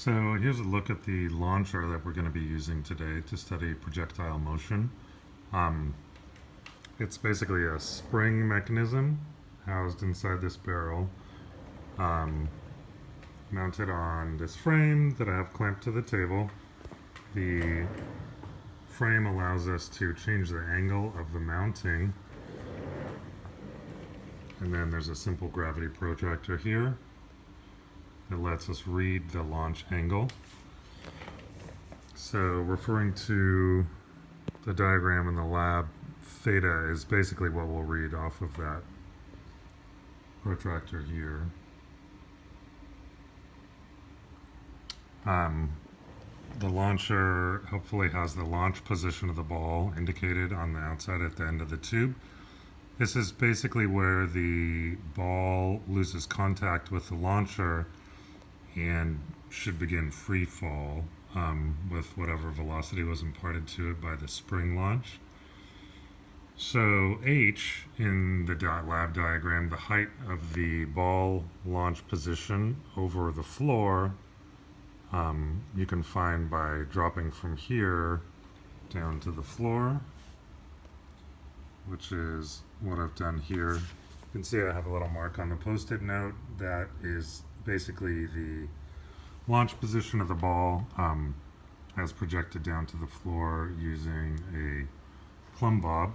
So here's a look at the launcher that we're going to be using today to study projectile motion. It's basically a spring mechanism housed inside this barrel, mounted on this frame that I have clamped to the table. The frame allows us to change the angle of the mounting, and then there's a simple gravity protractor here. It lets us read the launch angle. So referring to the diagram in the lab, theta is basically what we'll read off of that protractor here. The launcher hopefully has the launch position of the ball indicated on the outside at the end of the tube. This is basically where the ball loses contact with the launcher and should begin free fall with whatever velocity was imparted to it by the spring launch. So H in the lab diagram, the height of the ball launch position over the floor, you can find by dropping from here down to the floor, which is what I've done here. You can see I have a little mark on the post-it note. That is basically the launch position of the ball as projected down to the floor using a plumb bob.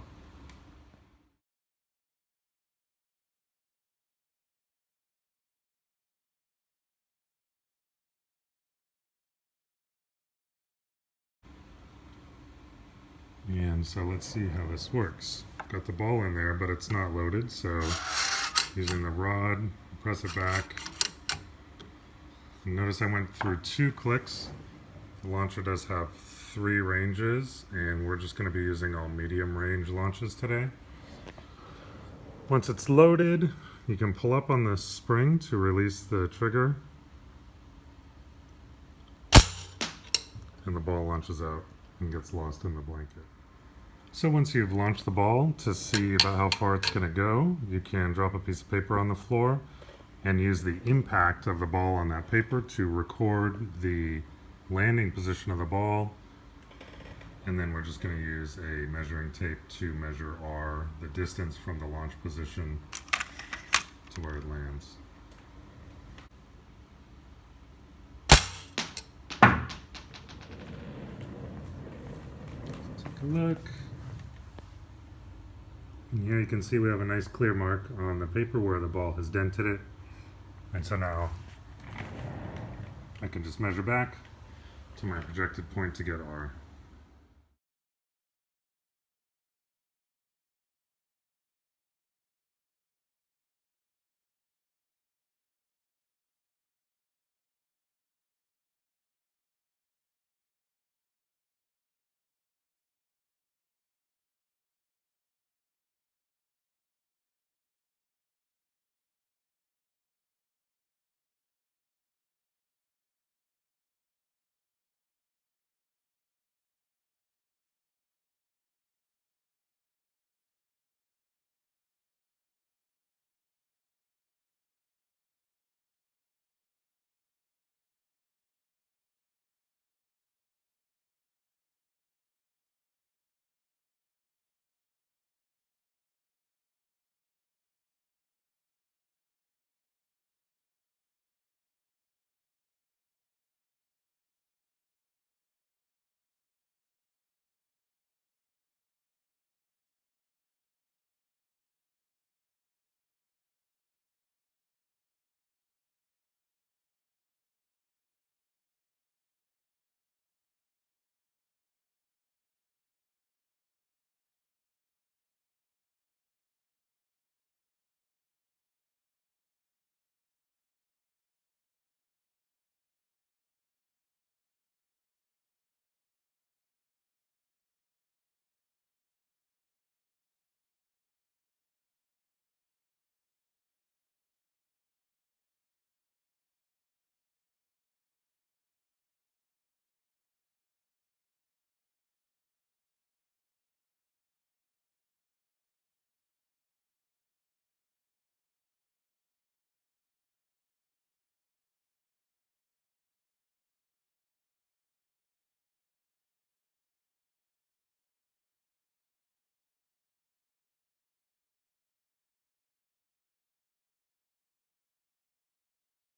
And so let's see how this works. Got the ball in there, but it's not loaded, so using the rod, press it back. Notice I went through 2 clicks. The launcher does have 3 ranges, and we're just going to be using all medium range launches today. Once it's loaded, you can pull up on the spring to release the trigger, and the ball launches out and gets lost in the blanket. So once you've launched the ball, to see about how far it's going to go, you can drop a piece of paper on the floor and use the impact of the ball on that paper to record the landing position of the ball. And then we're just going to use a measuring tape to measure R, the distance from the launch position to where it lands. Take a look. And here you can see we have a nice clear mark on the paper where the ball has dented it. And so now I can just measure back to my projected point to get R.